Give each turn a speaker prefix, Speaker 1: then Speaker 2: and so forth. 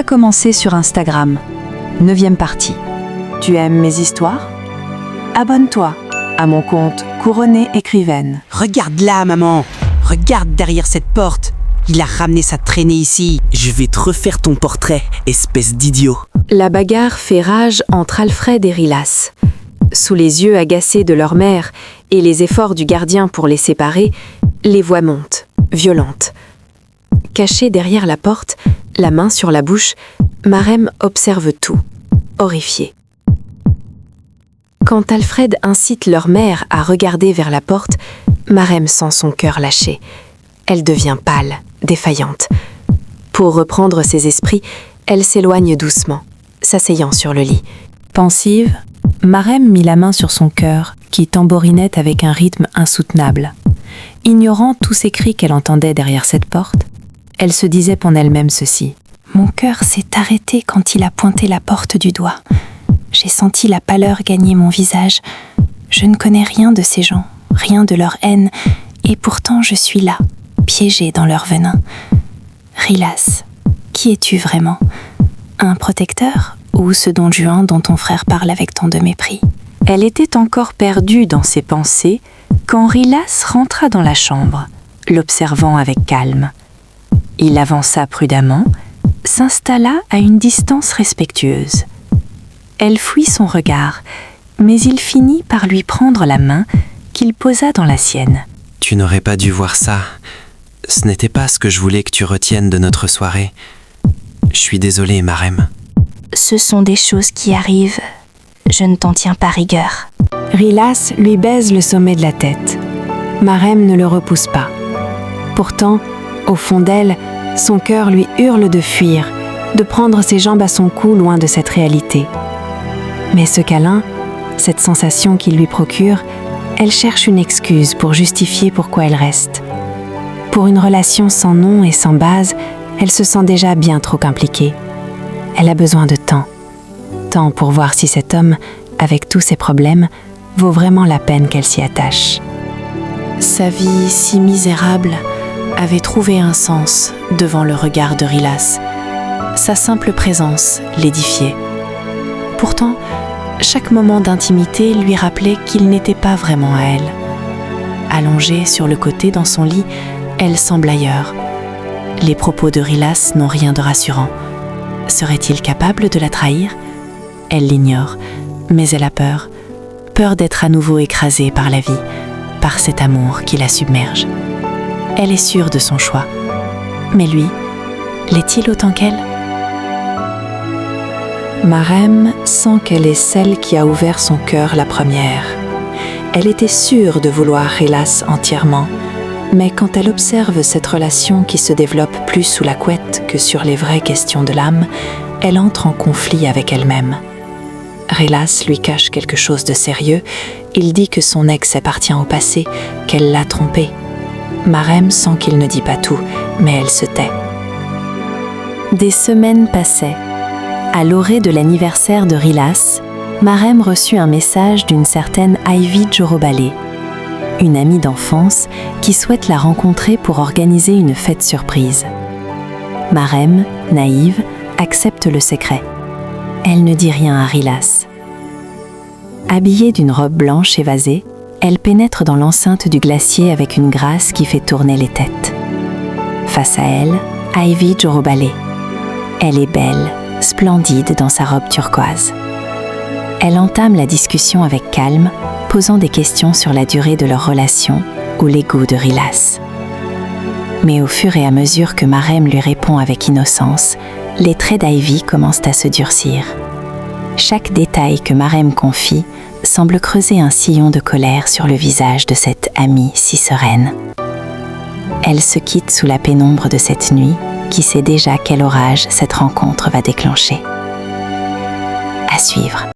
Speaker 1: a commencé sur Instagram. 9e partie. Tu aimes mes histoires? Abonne-toi à mon compte Couronnée Écrivaine.
Speaker 2: Regarde là, maman. Regarde derrière cette porte. Il a ramené sa traînée ici. Je vais te refaire ton portrait, espèce d'idiot.
Speaker 3: La bagarre fait rage entre Alfred et Rilas. Sous les yeux agacés de leur mère et les efforts du gardien pour les séparer, les voix montent, violentes. Cachée derrière la porte, la main sur la bouche, Marem observe tout, horrifiée. Quand Alfred incite leur mère à regarder vers la porte, Marem sent son cœur lâcher. Elle devient pâle, défaillante. Pour reprendre ses esprits, elle s'éloigne doucement, s'asseyant sur le lit.
Speaker 1: Pensive, Marem mit la main sur son cœur, qui tambourinait avec un rythme insoutenable. Ignorant tous ces cris qu'elle entendait derrière cette porte, elle se disait en elle-même ceci. « Mon cœur s'est arrêté quand il a pointé la porte du doigt. J'ai senti la pâleur gagner mon visage. Je ne connais rien de ces gens, rien de leur haine, et pourtant je suis là, piégée dans leur venin. Rilas, qui es-tu vraiment? Un protecteur ou ce Don Juan dont ton frère parle avec tant de mépris ?» Elle était encore perdue dans ses pensées quand Rilas rentra dans la chambre, l'observant avec calme. Il avança prudemment, s'installa à une distance respectueuse. Elle fuit son regard, mais il finit par lui prendre la main qu'il posa dans la sienne.
Speaker 4: « Tu n'aurais pas dû voir ça. Ce n'était pas ce que je voulais que tu retiennes de notre soirée. Je suis désolé, Marem. »
Speaker 5: Ce sont des choses qui arrivent. Je ne t'en tiens pas rigueur.
Speaker 3: Rilas lui baise le sommet de la tête. Marem ne le repousse pas. Pourtant, au fond d'elle, son cœur lui hurle de fuir, de prendre ses jambes à son cou loin de cette réalité. Mais ce câlin, cette sensation qu'il lui procure, elle cherche une excuse pour justifier pourquoi elle reste. Pour une relation sans nom et sans base, elle se sent déjà bien trop impliquée. Elle a besoin de temps. Temps pour voir si cet homme, avec tous ses problèmes, vaut vraiment la peine qu'elle s'y attache. Sa vie si misérable avait trouvé un sens devant le regard de Rilas. Sa simple présence l'édifiait. Pourtant, chaque moment d'intimité lui rappelait qu'il n'était pas vraiment à elle. Allongée sur le côté dans son lit, elle semble ailleurs. Les propos de Rilas n'ont rien de rassurant. Serait-il capable de la trahir? Elle l'ignore, mais elle a peur. Peur d'être à nouveau écrasée par la vie, par cet amour qui la submerge. Elle est sûre de son choix. Mais lui, l'est-il autant qu'elle? Marem sent qu'elle est celle qui a ouvert son cœur la première. Elle était sûre de vouloir Rilas entièrement, mais quand elle observe cette relation qui se développe plus sous la couette que sur les vraies questions de l'âme, elle entre en conflit avec elle-même. Rilas lui cache quelque chose de sérieux. Il dit que son ex appartient au passé, qu'elle l'a trompé. Marem sent qu'il ne dit pas tout, mais elle se tait. Des semaines passaient. À l'orée de l'anniversaire de Rilas, Marem reçut un message d'une certaine Ivy Jorobale, une amie d'enfance qui souhaite la rencontrer pour organiser une fête surprise. Marem, naïve, accepte le secret. Elle ne dit rien à Rilas. Habillée d'une robe blanche évasée, elle pénètre dans l'enceinte du glacier avec une grâce qui fait tourner les têtes. Face à elle, Ivy Jorobale. Elle est belle, splendide dans sa robe turquoise. Elle entame la discussion avec calme, posant des questions sur la durée de leur relation ou les goûts de Rilas. Mais au fur et à mesure que Marem lui répond avec innocence, les traits d'Ivy commencent à se durcir. Chaque détail que Marem confie semble creuser un sillon de colère sur le visage de cette amie si sereine. Elle se quitte sous la pénombre de cette nuit, qui sait déjà quel orage cette rencontre va déclencher. À suivre.